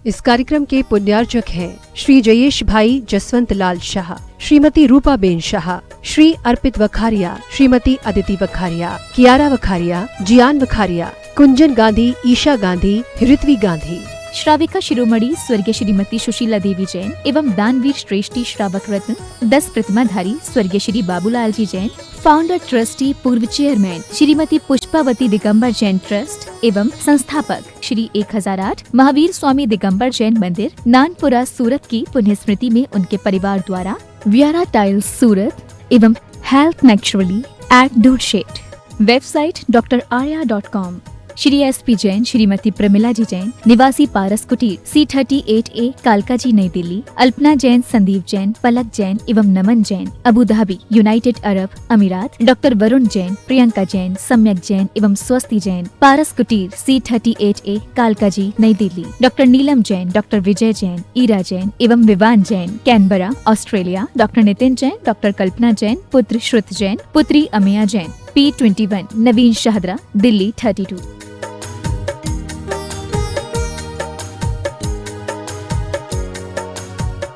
इस कार्यक्रम के पुण्यार्जक हैं श्री जयेश भाई जसवंत लाल शाह, श्रीमती रूपा बेन शाह, श्री अर्पित वखारिया, श्रीमती अदिति वखारिया, कियारा वखारिया, जियान वखारिया, कुंजन गांधी, ईशा गांधी, ऋत्वी गांधी। श्राविका शिरोमणि स्वर्गीय श्रीमती सुशीला देवी जैन एवं दानवीर श्रेष्ठी श्रावक रत्न 10 प्रतिमाधारी स्वर्गीय श्री बाबूलाल जी जैन, फाउंडर ट्रस्टी पूर्व चेयरमैन श्रीमती पुष्पावती दिगंबर जैन ट्रस्ट एवं संस्थापक श्री 1008 महावीर स्वामी दिगंबर जैन मंदिर नानपुरा सूरत की पुण्य स्मृति में उनके परिवार द्वारा व्यारा टाइल्स सूरत एवं हेल्थ नेचुरली एट दूरशेट, website drarya.com। Shri SP Jain, Shrimati Pramila ji Jain, निवासी पारस कुटीर C38A कालका जी नई दिल्ली, अल्पना जैन, संदीप जैन, पलक जैन एवं Naman Jain Abu Dhabi United Arab Emirates, doctor Varun Jain, Priyanka Jain, Samyak Jain एवं स्वस्ति जैन, पारस कुटीर C38A कालका जी नई दिल्ली, डॉक्टर नीलम जैन, डॉक्टर विजय जैन, ईरा जैन एवं Vivaan Jain, Canberra Australia, doctor Nitin Jain, doctor Kalpana Jain, पुत्र श्रुत जैन, पुत्री अमिया जैन, P21 नवीन शाहदरा दिल्ली 32।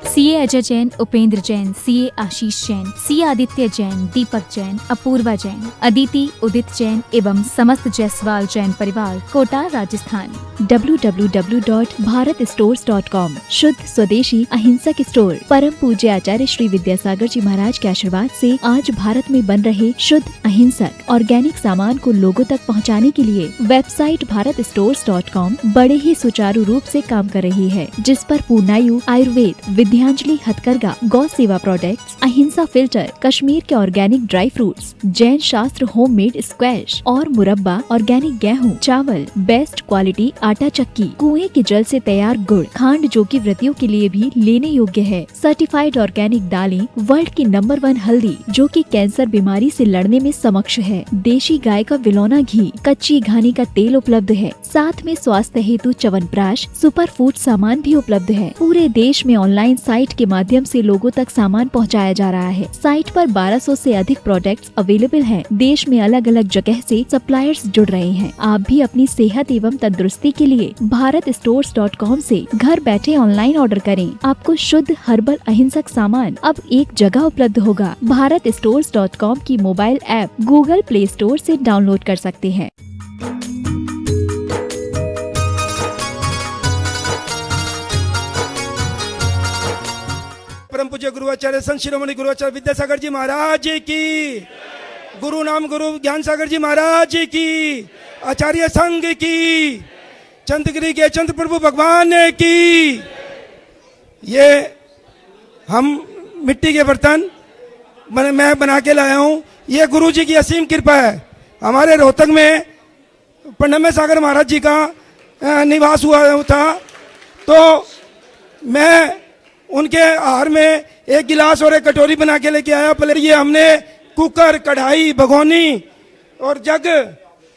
CA अजय जैन, उपेंद्र जैन, CA आशीष जैन, CA आदित्य जैन, दीपक जैन, अपूर्वा जैन, अदिति उदित जैन एवं समस्त जायसवाल जैन परिवार, कोटा राजस्थान। www.bharatstores.com शुद्ध स्वदेशी अहिंसक स्टोर। परम पूज्य आचार्य श्री विद्यासागर जी महाराज के आशीर्वाद से आज भारत में बन रहे शुद्ध अहिंसक ऑर्गेनिक सामान को लोगों तक पहुंचाने के लिए वेबसाइट bharatstores.com बड़े ही सुचारू रूप से काम कर रही है, जिस पर पूर्णायु आयुर्वेद, विद्यांजलि हथकरघा, गौ सेवा प्रोडक्ट्स, अहिंसा फिल्टर, कश्मीर के ऑर्गेनिक ड्राई फ्रूट्स, जैन शास्त्र होममेड स्क्वैश और मुरब्बा, ऑर्गेनिक गेहूं, चावल, बेस्ट क्वालिटी आटा चक्की, कुएं के जल से तैयार गुड़, खांड जो कि व्रतियों के लिए भी लेने योग्य है, सर्टिफाइड ऑर्गेनिक दालें, वर्ल्ड की नंबर 1 हल्दी जो कि कैंसर बीमारी से लड़ने में समक्ष है, देशी गाय का विलौना घी, कच्ची घानी का तेल उपलब्ध है, साथ में स्वास्थ्य हेतु च्यवनप्राश, सुपर फूड सामान भी उपलब्ध है। पूरे देश में ऑनलाइन साइट के माध्यम से लोगों तक सामान पहुंचाया जा रहा है। साइट पर 1200 से अधिक प्रोडक्ट्स अवेलेबल हैं। देश में अलग अलग जगह से सप्लायर्स जुड़ रहे हैं। आप भी अपनी सेहत एवं तंदुरुस्ती के लिए bharatstores.com से घर बैठे ऑनलाइन ऑर्डर करें। आपको शुद्ध हर्बल अहिंसक सामान अब एक जगह उपलब्ध होगा। bharatstores.com की mobile app Google play store से डाउनलोड कर सकते हैं। परम पूज्य गुरुआचार्य संत शिरोमणि गुरुआचार्य विद्यासागर जी महाराज की, गुरु नाम गुरु ज्ञान सागर जी महाराज की, आचार्य संघ की, चंद्रगिरी के चंद्र प्रभु भगवान की। ये हम मिट्टी के बर्तन मैं बना के लाया हूँ। ये गुरु जी की असीम कृपा है। हमारे रोहतक में पंडमे सागर महाराज जी का निवास हुआ था, तो मैं उनके आहार में एक गिलास और एक कटोरी बना के लेके आया। पहले ये हमने कुकर, कढ़ाई, भगोनी और जग,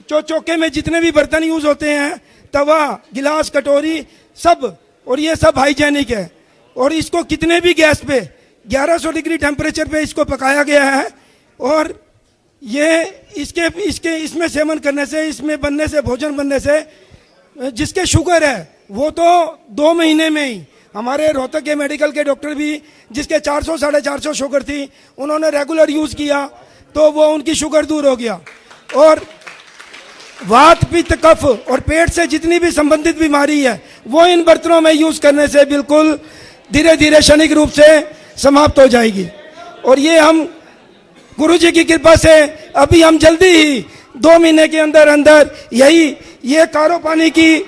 चौके में जितने भी बर्तन यूज होते हैं, तवा, गिलास, कटोरी सब, और ये सब हाइजेनिक है। और इसको कितने भी गैस पे 1100 डिग्री टेम्परेचर पे इसको पकाया गया है। और ये इसमें सेवन करने से, इसमें बनने से, भोजन बनने से जिसके शुगर है वो तो 2 महीने में ही, हमारे रोहतक के मेडिकल के डॉक्टर भी जिसके 400 450 शुगर थी, उन्होंने रेगुलर यूज किया तो वो उनकी शुगर दूर हो गया। और वात, पित्त, कफ और पेट से जितनी भी संबंधित बीमारी है वो इन बर्तनों में यूज करने से बिल्कुल धीरे धीरे क्षणिक रूप से समाप्त हो जाएगी। और ये हम गुरु जी की कृपा से अभी हम जल्दी ही 2 महीने के अंदर अंदर ये कारो पानी की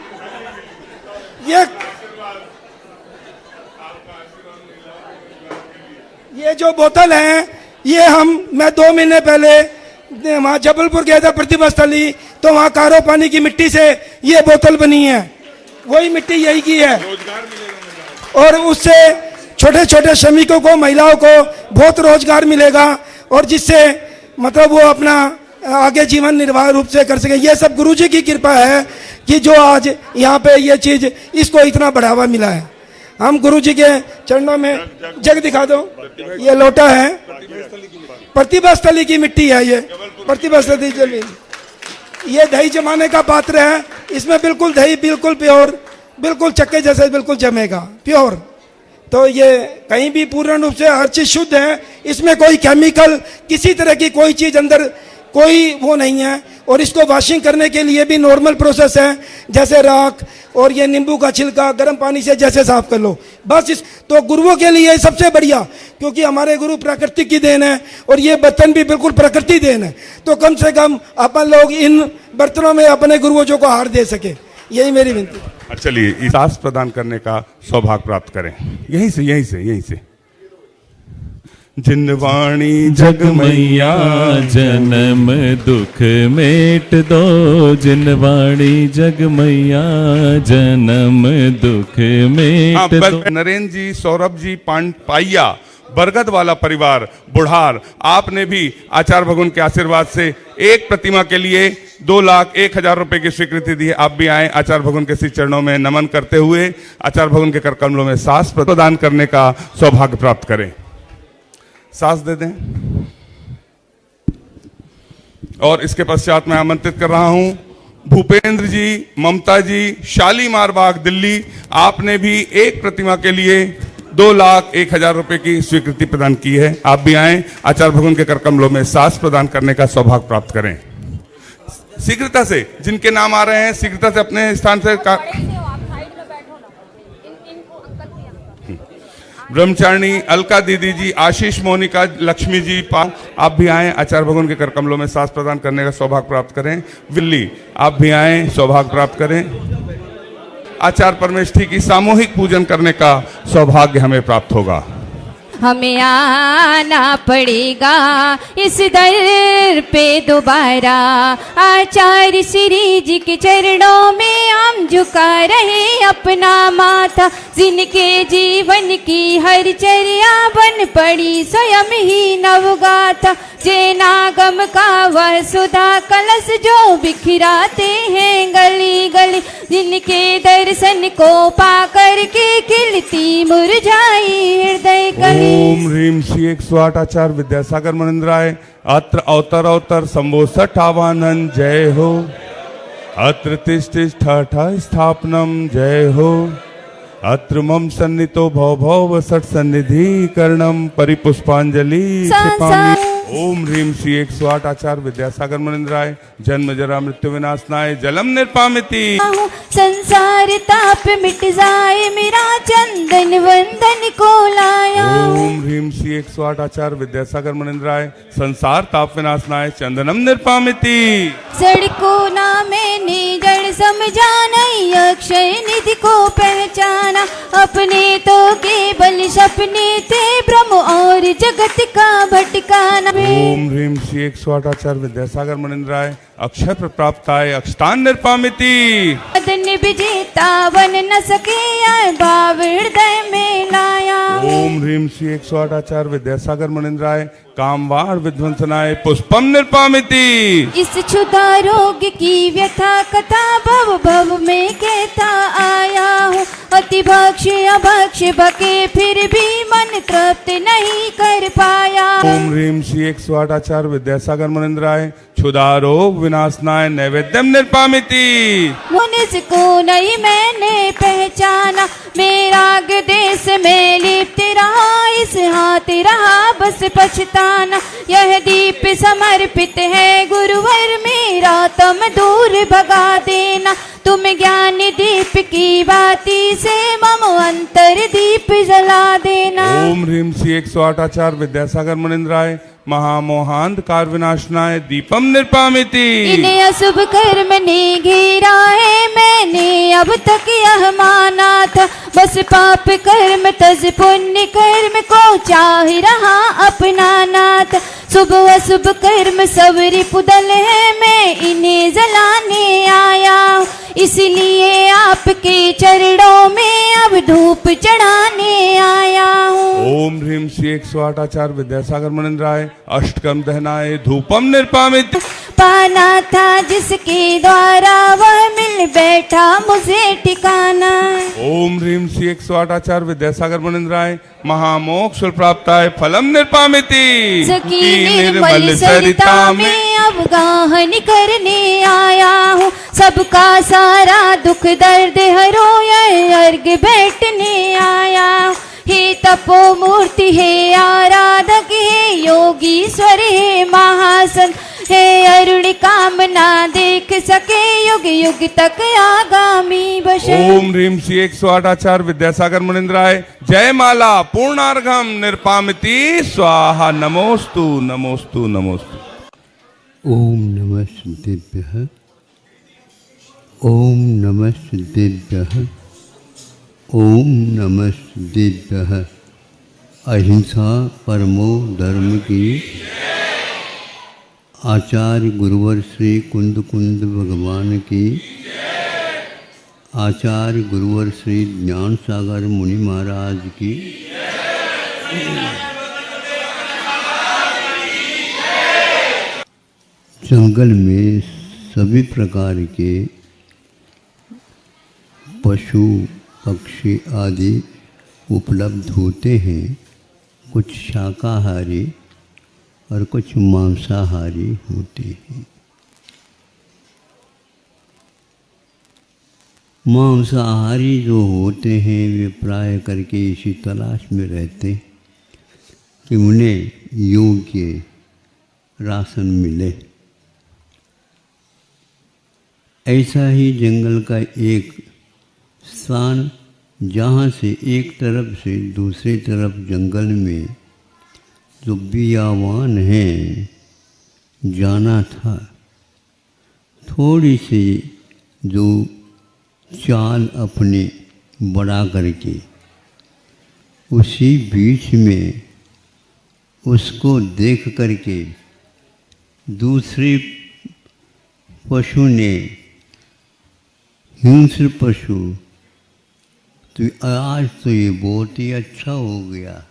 ये जो बोतल है, ये मैं 2 महीने पहले वहाँ जबलपुर गया था प्रतिभा स्थली, तो वहाँ कारो पानी की मिट्टी से ये बोतल बनी है। वही मिट्टी यही की है। और उससे छोटे छोटे श्रमिकों को, महिलाओं को बहुत रोजगार मिलेगा, और जिससे मतलब वो अपना आगे जीवन निर्वाह रूप से कर सके। ये सब गुरुजी की कृपा है कि जो आज यहाँ पे ये चीज, इसको इतना बढ़ावा मिला है। हम गुरुजी के चरणों में जग दिखा दो। ये लोटा है, प्रतिभा स्थली की मिट्टी है। ये प्रतिभा स्थली जमीन, ये दही जमाने का पात्र है। इसमें बिल्कुल दही, बिल्कुल प्योर, बिल्कुल चक्के जैसे बिल्कुल जमेगा, प्योर। तो ये कहीं भी पूर्ण रूप से हर चीज शुद्ध है, इसमें कोई केमिकल किसी तरह की कोई चीज अंदर कोई वो नहीं है। और इसको वॉशिंग करने के लिए भी नॉर्मल प्रोसेस है, जैसे राख और ये नींबू का छिलका गर्म पानी से जैसे साफ कर लो बस। इस तो गुरुओं के लिए सबसे बढ़िया, क्योंकि हमारे गुरु प्रकृति की देन है और ये बर्तन भी बिल्कुल प्रकृति देन है, तो कम से कम अपन लोग इन बर्तनों में अपने गुरुओं को हार दे सके, यही मेरी विनती। चलिए सास प्रदान करने का सौभाग्य प्राप्त करें यहीं से। जिनवाणी जग मैया जन्म दुख मेट दो, जिनवाणी जग मैया जन्म दुख मेट दो। नरेंद्र जी, सौरभ जी, पाइया, बरगद वाला परिवार, बुढ़ार, आपने भी आचार्य भगवान के आशीर्वाद से एक प्रतिमा के लिए 2,01,000 रुपए की स्वीकृति दी है। आप भी आए आचार्य भगवान के श्री चरणों में नमन करते हुए आचार्य भगवान के कर कमलों में सास प्रदान करने का सौभाग्य प्राप्त करें। सास दे दें। और इसके पश्चात मैं आमंत्रित कर रहा हूं भूपेंद्र जी, ममता जी, शालीमार बाग, दिल्ली, आपने भी एक प्रतिमा के लिए 2,01,000 रुपए की स्वीकृति प्रदान की है। आप भी आए आचार्य भगवान के कर कमलों में सास प्रदान करने का सौभाग्य प्राप्त करें। शीघ्रता से जिनके नाम आ रहे हैं शीघ्रता से अपने स्थान से ब्रह्मचारिणी अलका दीदी जी, आशीष, मोनिका, लक्ष्मी जी, आप भी आए आचार्य भगवान के कर कमलों में सास प्रदान करने का सौभाग्य प्राप्त करें। विल्ली, आप भी आए सौभाग्य प्राप्त करें। आचार्य परमेष्ठी की सामूहिक पूजन करने का सौभाग्य हमें प्राप्त होगा। हमें आना पड़ेगा इस दर पे दोबारा, आचार्य श्री जी के चरणों में हम झुका रहे अपना माथा। जिनके जीवन की हर चर्या बन पड़ी स्वयं ही नवगाथा, जैनागम का वह सुधा कलश जो बिखराते हैं गली गली, जिनके दर्शन को पाकर के खिलती मुरझाई हृदय कली। ओम ह्रीम श्री 108 आचार्य विद्यासागर मनिंद्राय, अत्र अवतर संबोसठ आवाहन जय हो, अत्र तिष्ठ स्थापनम जय हो, अत्र मम सन्नितो भव सठ सन्निधि करणम परिपुष्पांजलि क्षिपामि। ओम ह्रीम श्री 108 आचार्य विद्यासागर मनिंद्राय, जन्म जरा मृत्यु विनाशनाय जलम निर्पामिति। संसार ताप मिट जाए मेरा चंदन वंदन को लाया। ओम ह्रीम श्री 108 आचार्य विद्यासागर मनिंद्राय, संसार ताप विनाशनाय चंदनम निर्पामिति। सड़को ना मैंने जड़ समझा, नहीं अक्षय निधि को पहचाना, अपने तो केवल सपने थे ब्रह्म और जगत का भटकाना। ओम ह्रीम श्री 108 आचार्य विद्यासागर मनिंद्राय, अक्षय प्राप्ताय अक्षतान निर्पामिति। मदन विजेता बन न सके भाव हृदय में लाया। ओम ह्रीम श्री 108 आचार्य विद्यासागर मनिंद्राय, कामवार विध्वंसनाय पुष्पम निर्पामिति। इस क्षुधा रोग की व्यथा कथा भव भव में कहता आया हूँ, अति भक्ष अभक्ष बके फिर भी मन तृप्त नहीं कर पाया। ओम ह्रीम श्री 108 आचार्य विद्यासागर मनिंद्राय, क्षुधा रोग विनाशनाय नैवेद्यम निर्पामिति। मुनिस को नहीं मैंने पहचाना, मेरा देश में लिप्त रहा, इस हाथ रहा बस पछताना। यह दीप समर्पित है गुरुवर मेरा, तुम दूर भगा देना, तुम ज्ञान दीप की बाती से मम अंतर दीप जला देना। ओम ह्रीम श्री 108 आचार्य विद्यासागर मनिंद्राय, महामोहांधकार विनाशनाय दीपम निर्पामिति। इन्हें अशुभ कर्म ने घेरा है, मैंने अब तक यह माना था, बस पाप कर्म तज पुण्य कर्म को चाह रहा अपनाना था। शुभ अशुभ कर्म सब रिपुदल है, मैं इन्हें जलाने आया, इसलिए आपके चरणों में अब धूप चढ़ाने आया हूँ। ओम ह्रीम श्री 108 आचार्य विद्यासागर मनिंद्राय, अष्टकम दहनाय धूपम निर्पामिति। पाना था जिसके द्वारा वह मिल बैठा मुझे ठिकाना। ओम ओम ह्रीम श्री 108 आचार्य विद्यासागर मुनिंद्राय महामोक्ष प्राप्ताय फलम निर्पामिति सकी निर्मल सरिता में अवगाहन करने आया हूँ, सबका सारा दुख दर्द हरो ये अर्घ बैठने आया हूँ। हे तपो मूर्ति हे आराधक हे योगीश्वर हे महासन, हे अरुण कामना देख सके युग युग तक आगामी बशर। ओम ह्रीम श्री 108 आचार्य विद्यासागर मुनिंद्राय जय माला पूर्णार्घम निर्पामिति स्वाहा नमोस्तु नमोस्तु नमोस्तु। ओम नमः सिद्धेभ्यः, ओम नमः सिद्धेभ्यः, ओम नमः सिद्धेभ्यः। अहिंसा परमो धर्म की आचार्य गुरुवर श्री कुंद कुंद भगवान की, आचार्य गुरुवर श्री ज्ञान सागर मुनि महाराज की, जंगल में सभी प्रकार के पशु पक्षी आदि उपलब्ध होते हैं, कुछ शाकाहारी और कुछ मांसाहारी होते हैं। मांसाहारी जो होते हैं वे प्राय करके इसी तलाश में रहते कि उन्हें योग्य राशन मिले। ऐसा ही जंगल का एक स्थान जहाँ से एक तरफ से दूसरी तरफ जंगल में जो बियावान है जाना था, थोड़ी सी जो चाल अपने बढ़ा करके उसी बीच में उसको देख करके दूसरे पशु ने, हिंस्र पशु, तो आज तो ये बहुत ही अच्छा हो गया,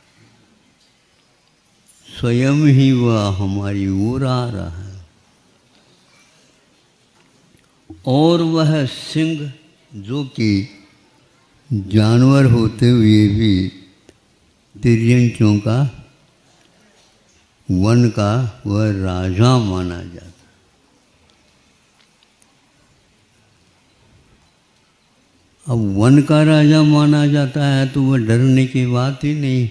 स्वयं ही वह हमारी ओर आ रहा है। और वह सिंह जो कि जानवर होते हुए भी तिर्यंचों का वन का वह राजा माना जाता। अब वन का राजा माना जाता है तो वह डरने की बात ही नहीं,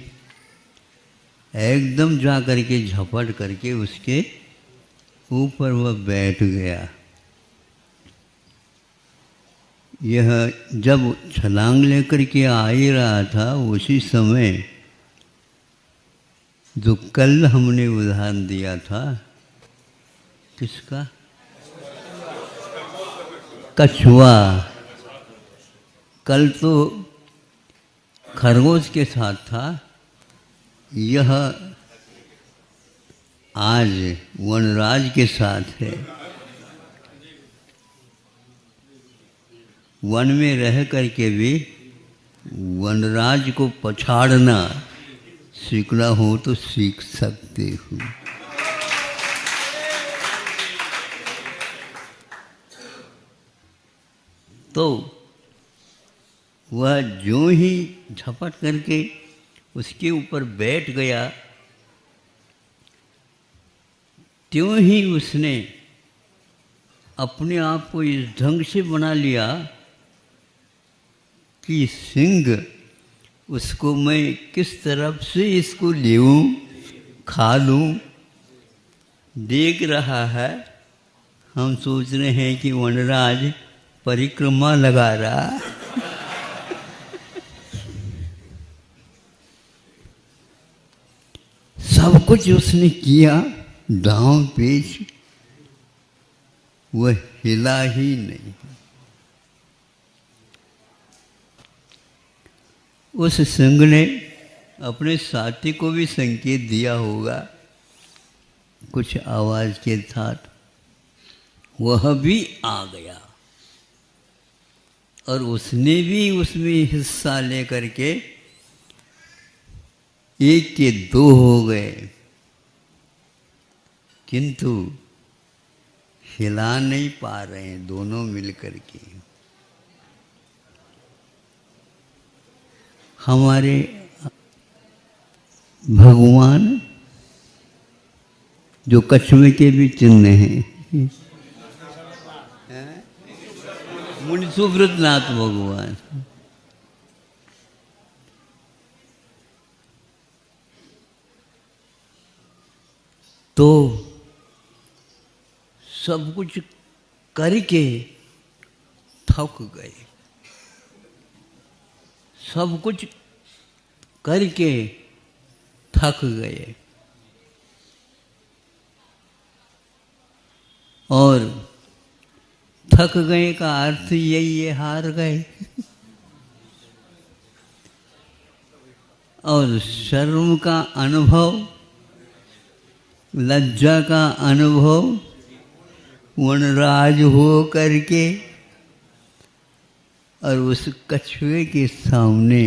एकदम जा करके झपट करके उसके ऊपर वह बैठ गया। यह जब छलांग लेकर के आ ही रहा था उसी समय जो कल हमने उदाहरण दिया था, किसका? कछुआ। कल तो खरगोश के साथ था, यह आज वनराज के साथ है। वन में रह करके भी वनराज को पछाड़ना सीखना हो तो सीख सकते हो। तो वह जो ही झपट करके उसके ऊपर बैठ गया, त्यों ही उसने अपने आप को इस ढंग से बना लिया कि सिंह उसको मैं किस तरफ से इसको लेऊं, खा लूं, देख रहा है। हम सोच रहे हैं कि वनराज परिक्रमा लगा रहा। सब कुछ उसने किया, दांव पेच, वह हिला ही नहीं। उस सिंह ने अपने साथी को भी संकेत दिया होगा कुछ आवाज के साथ, वह भी आ गया और उसने भी उसमें हिस्सा लेकर के एक के दो हो गए, किंतु हिला नहीं पा रहे हैं दोनों मिलकर के। हमारे भगवान जो कछुए के भी चिन्ह हैं, मुनि सुब्रत नाथ भगवान। तो सब कुछ करके थक गए, सब कुछ करके थक गए और थक गए का अर्थ यही है, हार गए। और शर्म का अनुभव, लज्जा का अनुभव वनराज हो करके और उस कछुए के सामने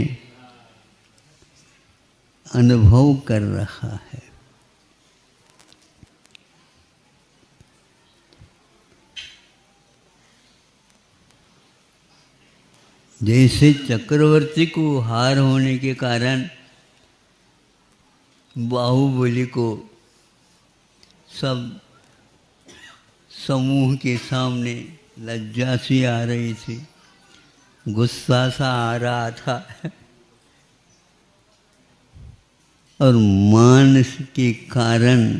अनुभव कर रहा है। जैसे चक्रवर्ती को हार होने के कारण बाहुबली को सब समूह के सामने लज्जा सी आ रही थी, गुस्सा सा आ रहा था और मान के कारण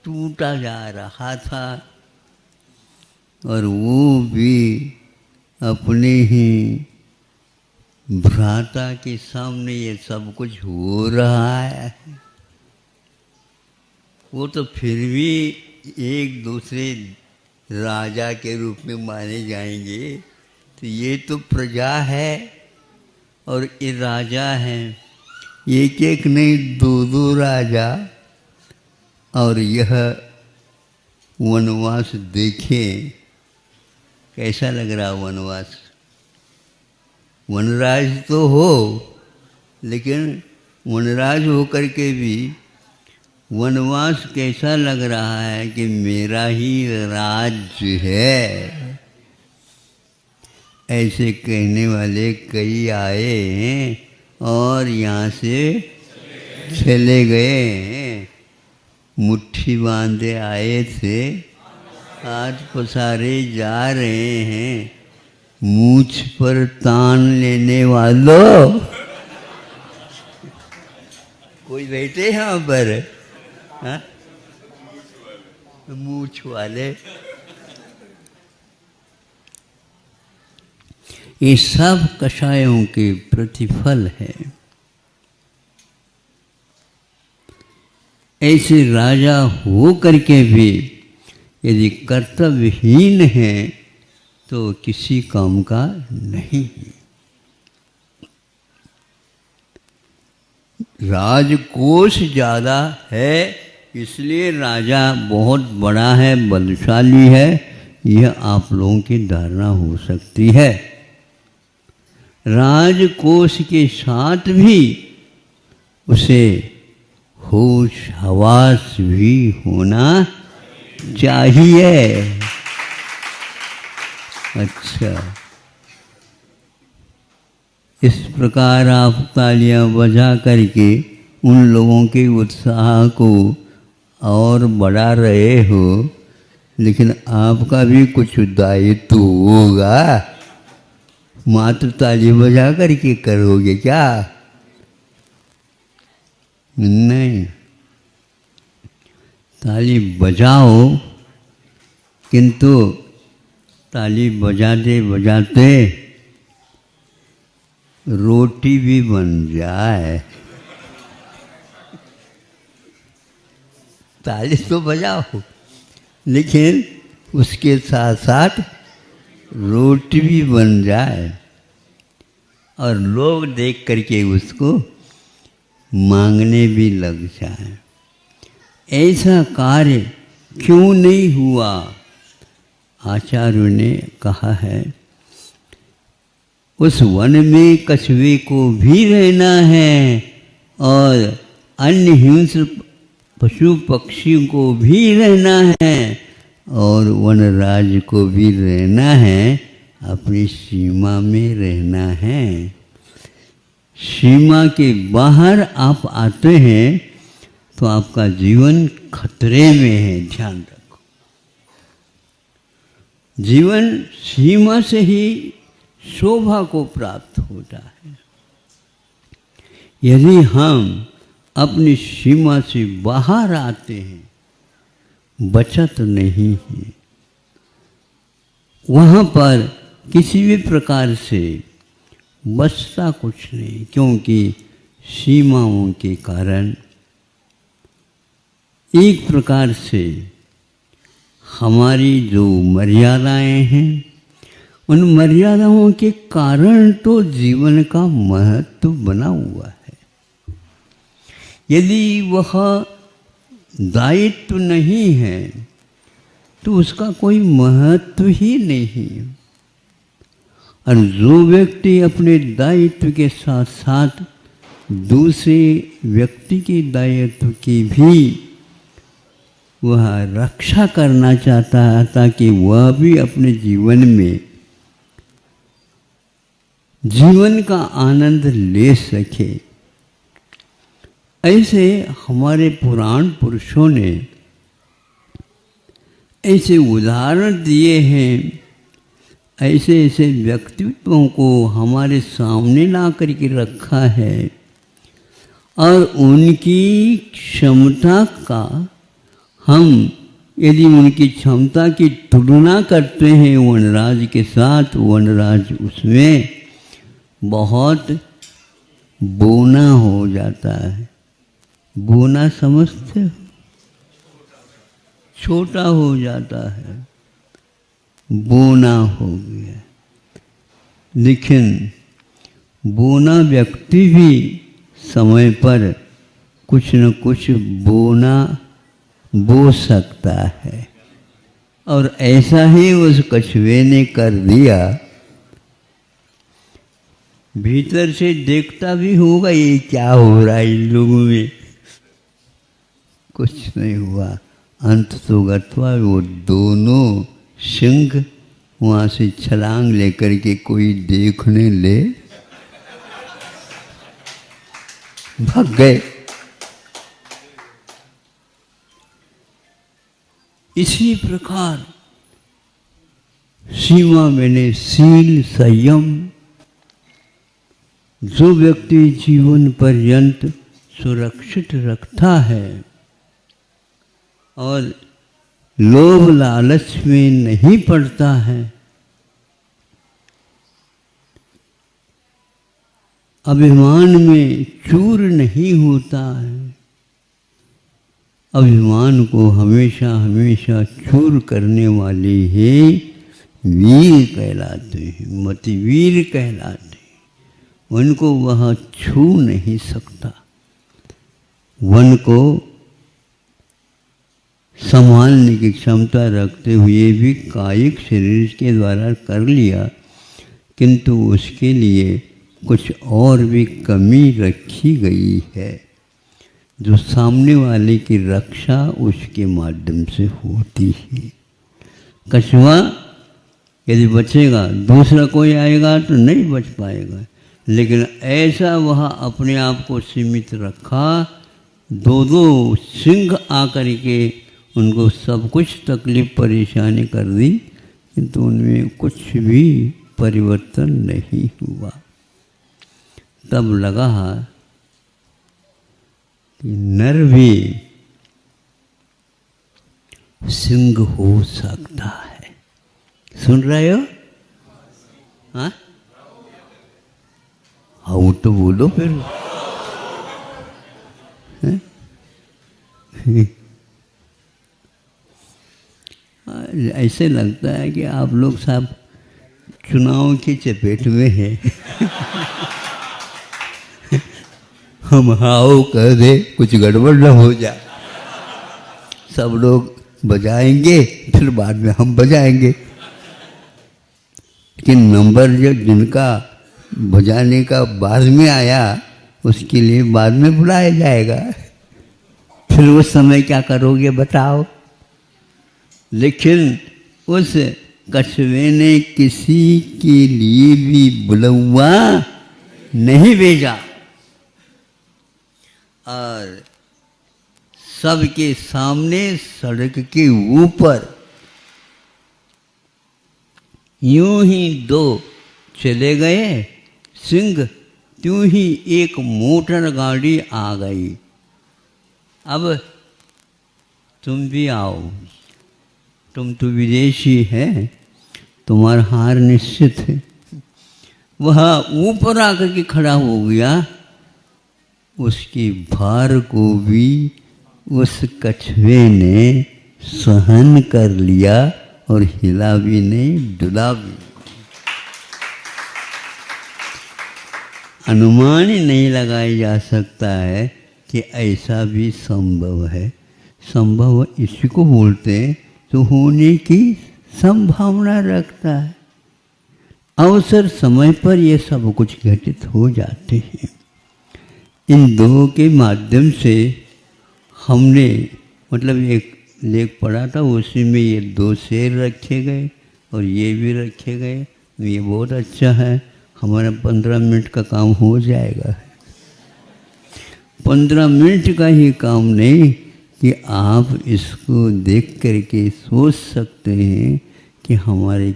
टूटा जा रहा था और वो भी अपने ही भ्राता के सामने ये सब कुछ हो रहा है। वो तो फिर भी एक दूसरे राजा के रूप में माने जाएंगे, तो ये तो प्रजा है और ये राजा हैं, एक एक नहीं दो दो राजा। और यह वनवास देखें कैसा लग रहा वनवास। वनराज तो हो, लेकिन वनराज होकर के भी वनवास कैसा लग रहा है कि मेरा ही राज्य है। ऐसे कहने वाले कई आए हैं और यहाँ से चले गए हैं। मुट्ठी बांधे आए थे, हाथ पसारे जा रहे हैं। मूछ पर तान लेने वालों, कोई बैठे यहाँ पर? हाँ? मूछ वाले। ये सब कषायों के प्रतिफल है। ऐसे राजा हो करके भी यदि कर्तव्यहीन है तो किसी काम का नहीं। राजकोष ज़्यादा है इसलिए राजा बहुत बड़ा है, बलशाली है, यह आप लोगों की धारणा हो सकती है। राजकोष के साथ भी उसे होश हवास भी होना चाहिए। अच्छा, इस प्रकार आप तालियां बजा करके उन लोगों के उत्साह को और बढ़ा रहे हो, लेकिन आपका भी कुछ दायित्व होगा। मात्र ताली बजा करके करोगे क्या? नहीं, ताली बजाओ, किंतु ताली बजाते बजाते रोटी भी बन जाए। ताली तो बजाओ, लेकिन उसके साथ साथ रोटी भी बन जाए और लोग देख करके उसको मांगने भी लग जाए। ऐसा कार्य क्यों नहीं हुआ? आचार्यों ने कहा है, उस वन में कछुए को भी रहना है और अन्य हिंस्र पशु पक्षियों को भी रहना है और वनराज को भी रहना है, अपनी सीमा में रहना है। सीमा के बाहर आप आते हैं तो आपका जीवन खतरे में है, ध्यान रखो। जीवन सीमा से ही शोभा को प्राप्त होता है। यदि हम अपनी सीमा से बाहर आते हैं, बचत नहीं है, वहाँ पर किसी भी प्रकार से बचता कुछ नहीं, क्योंकि सीमाओं के कारण एक प्रकार से हमारी जो मर्यादाएं हैं, उन मर्यादाओं के कारण तो जीवन का महत्व बना हुआ है। यदि वह दायित्व नहीं है तो उसका कोई महत्व ही नहीं। और जो व्यक्ति अपने दायित्व के साथ साथ दूसरे व्यक्ति के दायित्व की भी वह रक्षा करना चाहता है ताकि वह भी अपने जीवन में जीवन का आनंद ले सके, ऐसे हमारे पुराण पुरुषों ने ऐसे उदाहरण दिए हैं, ऐसे ऐसे व्यक्तित्वों को हमारे सामने ला करके रखा है और उनकी क्षमता का हम यदि उनकी क्षमता की तुलना करते हैं वनराज के साथ, वनराज उसमें बहुत बोना हो जाता है। बोना समझते हो? छोटा हो जाता है, बोना हो गया। लेकिन बोना व्यक्ति भी समय पर कुछ न कुछ बोना बो सकता है, और ऐसा ही उस कछुए ने कर दिया। भीतर से देखता भी होगा ये क्या हो रहा है इन लोगों में, कुछ नहीं हुआ। अंत तो गत्वा वो दोनों सिंह वहाँ से छलांग लेकर के कोई देखने ले भाग गए। इसी प्रकार सीमा मैंने शील संयम, जो व्यक्ति जीवन पर्यंत सुरक्षित रखता है और लोभ लालच में नहीं पड़ता है, अभिमान में चूर नहीं होता है। अभिमान को हमेशा हमेशा चूर करने वाले ही वीर कहलाते हैं, मतिवीर कहलाते हैं। उनको वह छू नहीं सकता। वन को संभालने की क्षमता रखते हुए भी कायिक शरीर के द्वारा कर लिया, किंतु उसके लिए कुछ और भी कमी रखी गई है, जो सामने वाले की रक्षा उसके माध्यम से होती है। कछुआ यदि बचेगा, दूसरा कोई आएगा तो नहीं बच पाएगा, लेकिन ऐसा वह अपने आप को सीमित रखा। दो दो सिंह आकर के उनको सब कुछ तकलीफ परेशानी कर दी, किंतु उनमें कुछ भी परिवर्तन नहीं हुआ। तब लगा कि नर भी सिंह हो सकता है। सुन रहे हो? हाँ हाँ तो बोलो फिर। ऐसे लगता है कि आप लोग सब चुनाव की चपेट में हैं। हम हाओ कह दे, कुछ गड़बड़ न हो जाए। सब लोग बजाएंगे, फिर बाद में हम बजाएंगे। लेकिन नंबर जो जिनका बजाने का बाद में आया, उसके लिए बाद में बुलाया जाएगा। फिर उस समय क्या करोगे बताओ। लेकिन उस कछुए ने किसी के लिए भी बुलवा नहीं भेजा और सबके सामने सड़क के ऊपर यूं ही दो चले गए सिंह, त्यों ही एक मोटर गाड़ी आ गई। अब तुम भी आओ, तुम तो विदेशी है, तुम्हारा हार निश्चित है। वह ऊपर आकर के खड़ा हो गया, उसकी भार को भी उस कछुए ने सहन कर लिया और हिला भी नहीं, डुला भी। अनुमान ही नहीं लगाया जा सकता है कि ऐसा भी संभव है। संभव इसी को बोलते हैं तो होने की संभावना रखता है। अवसर समय पर ये सब कुछ घटित हो जाते हैं। इन दो के माध्यम से हमने मतलब एक लेख पढ़ा था, उसी में ये दो शेर रखे गए और ये भी रखे गए। ये बहुत अच्छा है, हमारा 15 मिनट का काम हो जाएगा। 15 मिनट का ही काम नहीं कि आप इसको देख करके सोच सकते हैं कि हमारे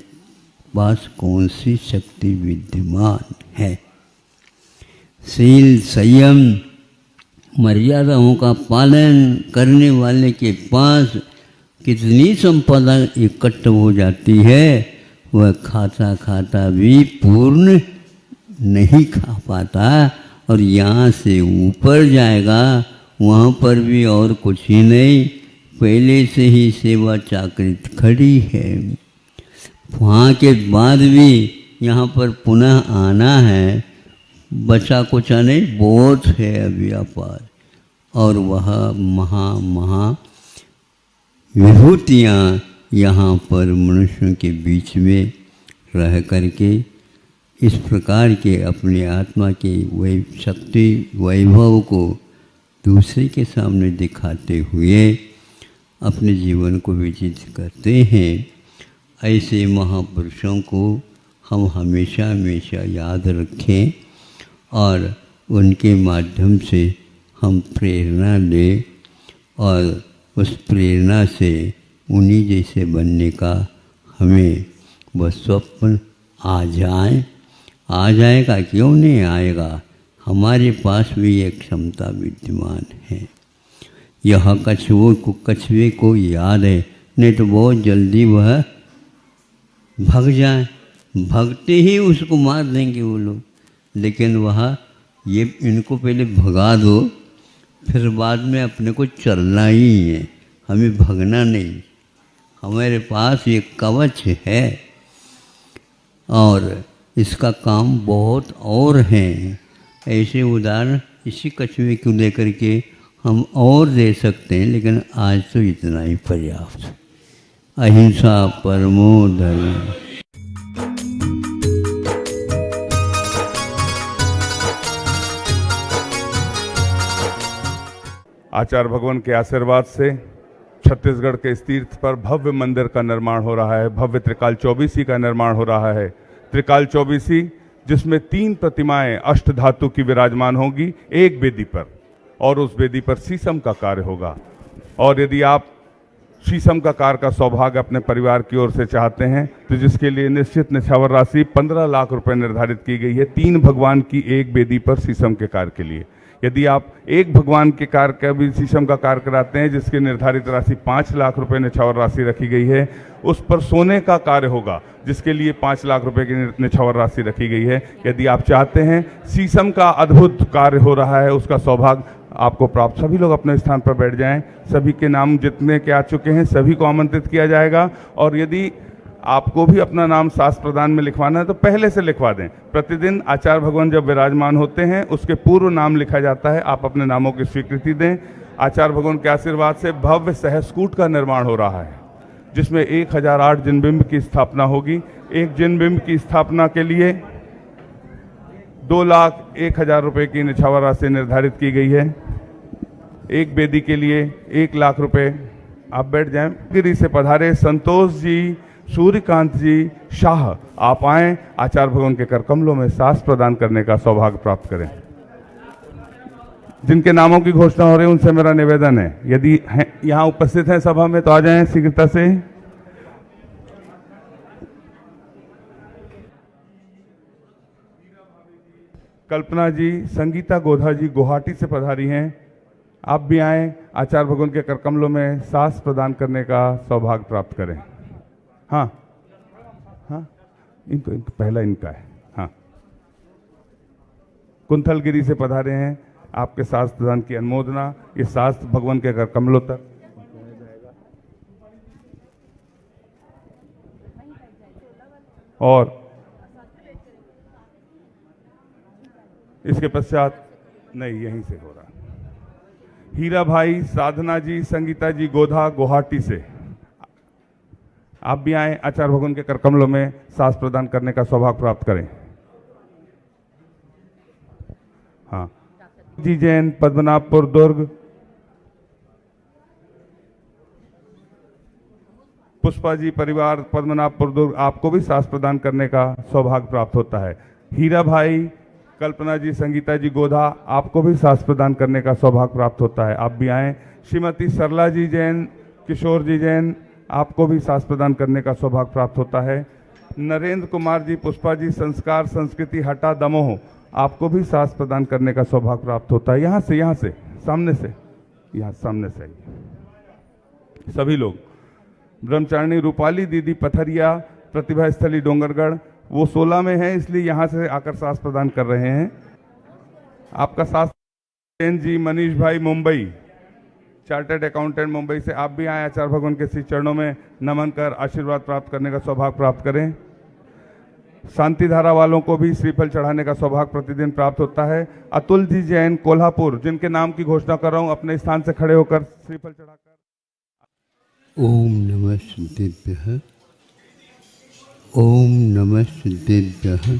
पास कौन सी शक्ति विद्यमान है। शील, संयम, मर्यादाओं का पालन करने वाले के पास कितनी संपदा इकट्ठ हो जाती है, वह खाता खाता भी पूर्ण नहीं खा पाता और यहाँ से ऊपर जाएगा, वहाँ पर भी और कुछ ही नहीं, पहले से ही सेवा चाकरी खड़ी है। वहाँ के बाद भी यहाँ पर पुनः आना है, बचा कुछ नहीं, बहुत है अभी अपार। और वह महा विभूतियाँ यहाँ पर मनुष्यों के बीच में रह करके इस प्रकार के अपने आत्मा के शक्ति वैभव को दूसरे के सामने दिखाते हुए अपने जीवन को व्यतीत करते हैं। ऐसे महापुरुषों को हम हमेशा हमेशा याद रखें और उनके माध्यम से हम प्रेरणा लें और उस प्रेरणा से उन्हीं जैसे बनने का हमें वह स्वप्न आ जाएगा, क्यों नहीं आएगा। हमारे पास भी एक क्षमता विद्यमान है। यह कछुए को याद है, नहीं तो बहुत जल्दी वह भग जाए, भगते ही उसको मार देंगे वो लोग। लेकिन वह ये इनको पहले भगा दो, फिर बाद में अपने को चलना ही है, हमें भगना नहीं। हमारे पास ये कवच है और इसका काम बहुत और हैं। ऐसे उदाहरण इसी कछुए को लेकर के हम और दे सकते हैं, लेकिन आज तो इतना ही पर्याप्त। अहिंसा परमो धर्म। आचार्य भगवान के आशीर्वाद से छत्तीसगढ़ के इस तीर्थ पर भव्य मंदिर का निर्माण हो रहा है। भव्य त्रिकाल चौबीसी का निर्माण हो रहा है। त्रिकाल चौबीसी जिसमें 3 प्रतिमाएं अष्ट धातु की विराजमान होंगी एक वेदी पर, और उस वेदी पर शीशम का कार्य होगा। और यदि आप शीशम का कार्य का सौभाग्य अपने परिवार की ओर से चाहते हैं तो जिसके लिए निश्चित निछावर राशि 15 लाख रुपए निर्धारित की गई है 3 भगवान की एक वेदी पर शीशम के कार्य के लिए। यदि आप एक भगवान के कार्य का भी शीशम का कार्य कराते हैं जिसकी निर्धारित राशि 5 लाख रुपए निछावर राशि रखी गई है, उस पर सोने का कार्य होगा जिसके लिए 5 लाख रुपए की निछावर राशि रखी गई है। यदि आप चाहते हैं शीशम का अद्भुत कार्य हो रहा है, उसका सौभाग्य आपको प्राप्त, सभी लोग अपने स्थान पर बैठ जाएं। सभी के नाम जितने के आ चुके हैं सभी को आमंत्रित किया जाएगा। और यदि आपको भी अपना नाम शास्त्र प्रदान में लिखवाना है तो पहले से लिखवा दें। प्रतिदिन आचार्य भगवान जब विराजमान होते हैं उसके पूर्व नाम लिखा जाता है। आप अपने नामों की स्वीकृति दें। आचार्य भगवान के आशीर्वाद से भव्य सहस्कूट का निर्माण हो रहा है जिसमें 1008 जिनबिंब की स्थापना होगी। एक जिनबिंब की स्थापना के लिए 2,01,000 रुपए की निछावर राशि निर्धारित की गई है। एक वेदी के लिए 1 लाख रुपए। आप बैठ जाएं। गिरी से पधारे संतोष जी सूर्यकांत जी शाह आप आए, आचार्य भगवान के कर कमलों में सास प्रदान करने का सौभाग्य प्राप्त करें। जिनके नामों की घोषणा हो रही है उनसे मेरा निवेदन है, यदि यहाँ उपस्थित हैं सभा में तो आ जाएं शीघ्रता से। कल्पना जी, संगीता गोधा जी गुवाहाटी से पधारी हैं, आप भी आएं, आचार्य भगवान के कर कमलों में सास प्रदान करने का सौभाग्य प्राप्त करें। हाँ हाँ, इनको पहला इनका है। हाँ, कुंथलगिरी से पधारे हैं, आपके सास प्रदान की अनुमोदना, ये सास भगवान के कर कमलों तक। और इसके पश्चात नहीं, यहीं से हो रहा। हीरा भाई, साधना जी, संगीता जी गोधा गुवाहाटी से आप भी आए, आचार्य भगवान के कर कमलों में सास प्रदान करने का सौभाग्य प्राप्त करें। हाँ जी जैन, पद्मनाभपुर दुर्ग। पुष्पा जी परिवार पद्मनाभपुर दुर्ग, आपको भी सास प्रदान करने का सौभाग्य प्राप्त होता है। हीरा भाई, कल्पना जी, संगीता जी गोधा, आपको भी सास प्रदान करने का सौभाग्य प्राप्त होता है, आप भी आएं। श्रीमती सरला जी जैन, किशोर जी जैन, आपको भी सास प्रदान करने का सौभाग्य प्राप्त होता है। नरेंद्र कुमार जी, पुष्पा जी, संस्कार संस्कृति हटा दमोह, आपको भी सास प्रदान करने का सौभाग्य प्राप्त होता है। यहाँ से सामने से, यहाँ सामने से आइए सभी लोग। ब्रह्मचारिणी रूपाली दीदी पथरिया, प्रतिभा स्थली डोंगरगढ़, वो 16 में है इसलिए यहाँ से आकर सास प्रदान कर रहे हैं। आपका सास जैन जी, मनीष भाई मुंबई, चार्टर्ड अकाउंटेंट मुंबई से, आप भी आए, आचार्य भगवान के श्री चरणों में नमन कर आशीर्वाद प्राप्त करने का सौभाग्य प्राप्त करें। शांति धारा वालों को भी श्रीफल चढ़ाने का सौभाग्य प्रतिदिन प्राप्त होता है। अतुल जी जैन कोल्हापुर, जिनके नाम की घोषणा कर रहा हूँ, अपने स्थान से खड़े होकर श्रीफल चढ़ाकर। ओम नमः सिद्धेभ्यः, ओम नमः सिद्धेभ्यः,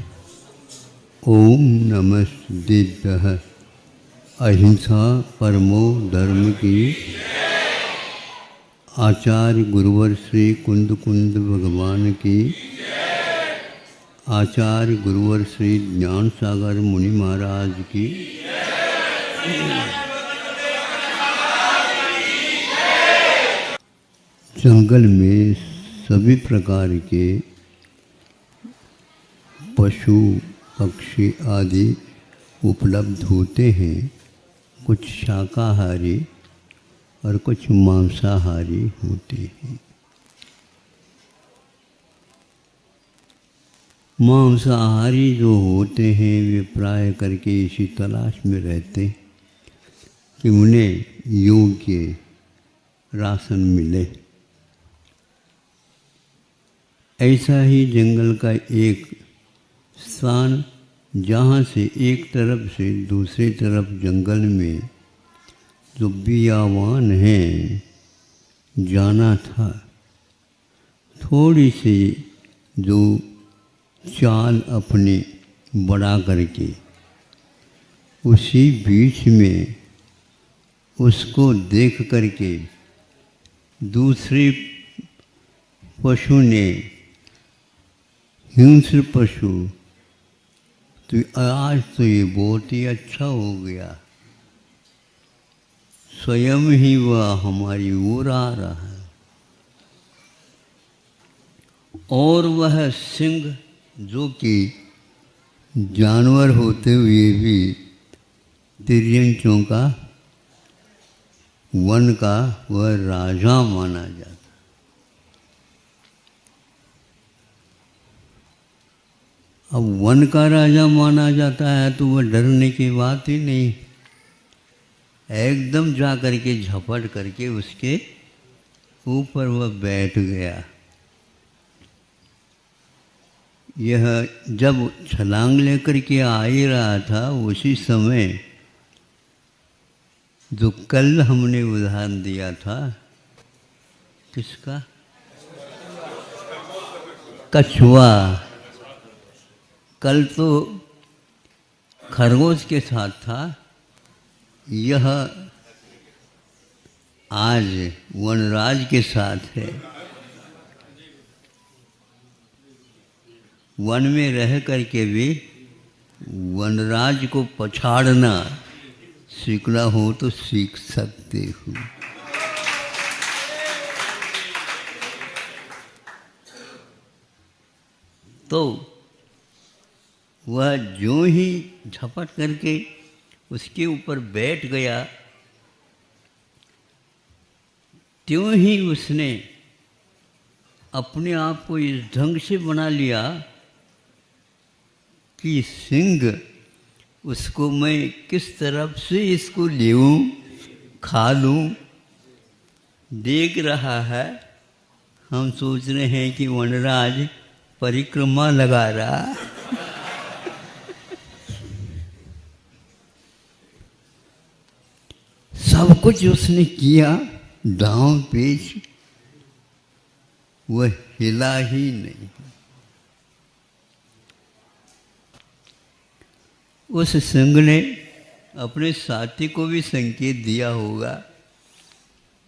ओम नमः सिद्धेभ्यः। अहिंसा परमो धर्म की। आचार्य गुरुवर श्री कुंद कुंद भगवान की। आचार्य गुरुवर श्री ज्ञान सागर मुनि महाराज की। जंगल में सभी प्रकार के पशु पक्षी आदि उपलब्ध होते हैं, कुछ शाकाहारी और कुछ मांसाहारी होते हैं। मांसाहारी जो होते हैं वे प्राय करके इसी तलाश में रहते हैं कि उन्हें योग्य राशन मिले। ऐसा ही जंगल का एक स्थान, जहाँ से एक तरफ से दूसरी तरफ जंगल में जो बियावान है जाना था, थोड़ी सी जो चाल अपने बढ़ा करके उसी बीच में उसको देख करके दूसरे पशु ने, हिंस्र पशु, तो आज तो ये बहुत ही अच्छा हो गया, स्वयं ही वह हमारी ओर आ रहा है। और वह सिंह जो कि जानवर होते हुए भी तिर्यंचों का, वन का वह राजा माना जाता। अब वन का राजा माना जाता है तो वह डरने की बात ही नहीं, एकदम जा करके झपट करके उसके ऊपर वह बैठ गया। यह जब छलांग लेकर के आ ही रहा था, उसी समय जो कल हमने उदाहरण दिया था, किसका? कछुआ। कल तो खरगोश के साथ था, यह आज वनराज के साथ है। वन में रह करके भी वनराज को पछाड़ना सीखना हो तो सीख सकते हो। तो वह जो ही झपट करके उसके ऊपर बैठ गया, त्यों ही उसने अपने आप को इस ढंग से बना लिया कि सिंह उसको मैं किस तरफ से इसको लेऊं, खा लूं, देख रहा है। हम सोच रहे हैं कि वनराज परिक्रमा लगा रहा। सब कुछ उसने किया, दांव पेच, वह हिला ही नहीं। उस सिंह ने अपने साथी को भी संकेत दिया होगा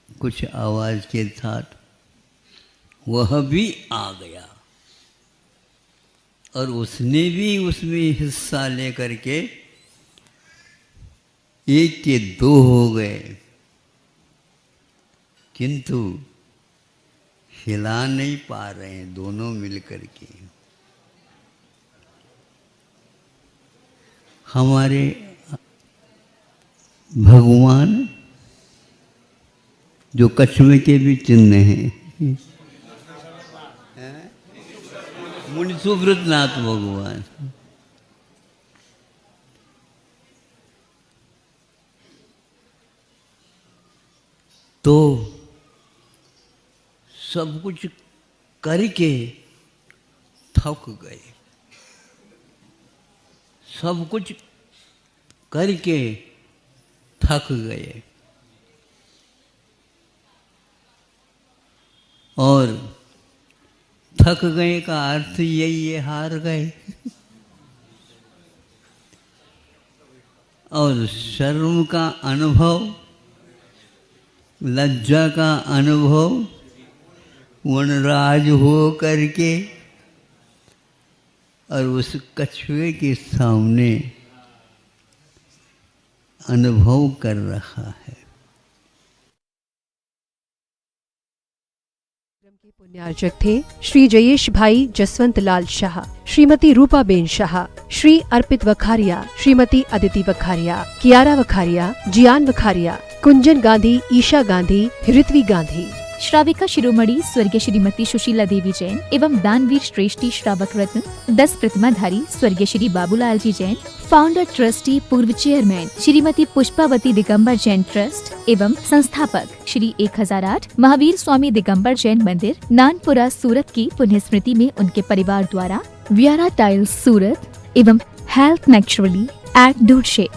कुछ आवाज के साथ, वह भी आ गया और उसने भी उसमें हिस्सा लेकर के एक के दो हो गए, किंतु हिला नहीं पा रहे हैं दोनों मिलकर के। हमारे भगवान जो कछुए के भी चिन्ह हैं, मुनि सुब्रतनाथ भगवान, तो सब कुछ करके थक गए, सब कुछ करके थक गए और थक गए का अर्थ यही है हार गए। और शर्म का अनुभव, लज्जा का अनुभव वनराज हो करके और उस कछुए के सामने अनुभव कर रहा है। पुण्यार्चक थे श्री जयेश भाई जसवंत लाल शाह, श्रीमती रूपा बेन शाह, श्री अर्पित वखारिया, श्रीमती अदिति वखारिया, कियारा वखारिया, जियान वखारिया, कुंजन गांधी, ईशा गांधी, ऋत्वी गांधी। श्राविका शिरोमणि स्वर्गीय श्रीमती सुशीला देवी जैन एवं दानवीर श्रेष्ठी श्रावक रत्न 10 प्रतिमाधारी स्वर्गीय श्री बाबूलाल जी जैन, फाउंडर ट्रस्टी पूर्व चेयरमैन श्रीमती पुष्पावती दिगंबर जैन ट्रस्ट एवं संस्थापक श्री 1008 महावीर स्वामी दिगंबर जैन मंदिर नानपुरा सूरत की पुण्य स्मृति में उनके परिवार द्वारा व्यारा टाइल्स सूरत एवं हेल्थ नेचुरली एट दूरशेट,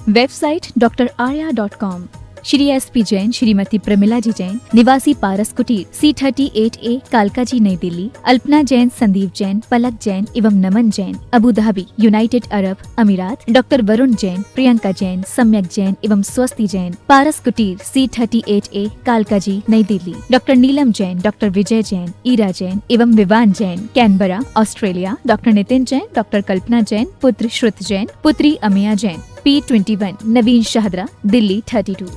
website drarya.com। Shri SP Jain Shrimati Pramila ji Jain निवासी पारस कुटीर C38A कालका जी नई दिल्ली, अल्पना जैन, संदीप जैन, पलक जैन एवं Naman Jain Abu Dhabi United Arab Emirates, doctor Varun Jain, Priyanka Jain, Samyak Jain एवं स्वस्ति जैन पारस कुटीर C38A कालका जी नई दिल्ली, डॉक्टर नीलम जैन, डॉक्टर विजय जैन, ईरा जैन एवं Vivaan Jain Canberra Australia, doctor Nitin Jain, doctor Kalpana Jain, पुत्र श्रुत जैन, पुत्री अमिया जैन, P21 नवीन शाहदरा दिल्ली 32।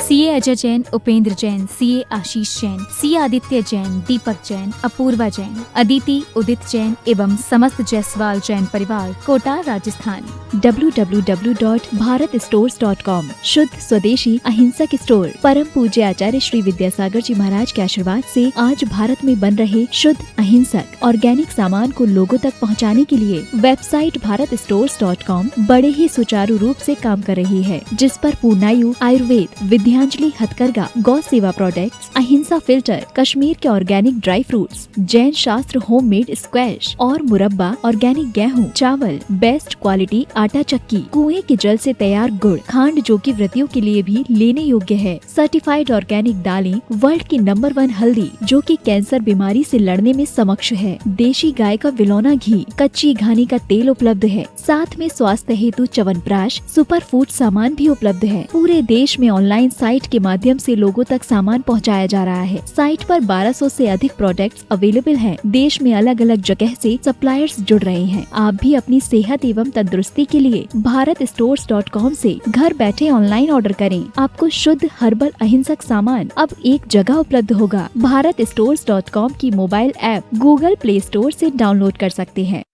CA अजय जैन, उपेंद्र जैन, CA आशीष जैन, CA आदित्य जैन, दीपक जैन, अपूर्वा जैन, अदिति उदित जैन एवं समस्त जायसवाल जैन परिवार कोटा राजस्थान। www.bharatstores.com शुद्ध स्वदेशी अहिंसक स्टोर। परम पूज्य आचार्य श्री विद्यासागर जी महाराज के आशीर्वाद से आज भारत में बन रहे शुद्ध अहिंसक ऑर्गेनिक सामान को लोगों तक पहुंचाने के लिए वेबसाइट bharatstores.com बड़े ही सुचारू रूप से काम कर रही है, जिस पर पूर्णायु आयुर्वेद, विद्यांजलि हथकरघा, गौ सेवा प्रोडक्ट्स, अहिंसा फिल्टर, कश्मीर के ऑर्गेनिक ड्राई फ्रूट्स, जैन शास्त्र होममेड स्क्वैश और मुरब्बा, ऑर्गेनिक गेहूं, चावल, बेस्ट क्वालिटी आटा चक्की, कुएं के जल से तैयार गुड़, खांड जो कि व्रतियों के लिए भी लेने योग्य है, सर्टिफाइड ऑर्गेनिक दालें, वर्ल्ड की नंबर 1 हल्दी जो कि कैंसर बीमारी से लड़ने में समक्ष है, देशी गाय का विलौना घी, कच्ची घानी का तेल उपलब्ध है, साथ में स्वास्थ्य हेतु च्यवनप्राश, सुपर फूड सामान भी उपलब्ध है। पूरे देश में ऑनलाइन साइट साइट के माध्यम से लोगों तक सामान पहुंचाया जा रहा है। साइट पर 1200 से अधिक प्रोडक्ट्स अवेलेबल हैं। देश में अलग अलग जगह से सप्लायर्स जुड़ रहे हैं। आप भी अपनी सेहत एवं तंदुरुस्ती के लिए bharatstores.com से घर बैठे ऑनलाइन ऑर्डर करें। आपको शुद्ध हर्बल अहिंसक सामान अब एक जगह उपलब्ध होगा। bharatstores.com की mobile app Google play store से डाउनलोड कर सकते हैं।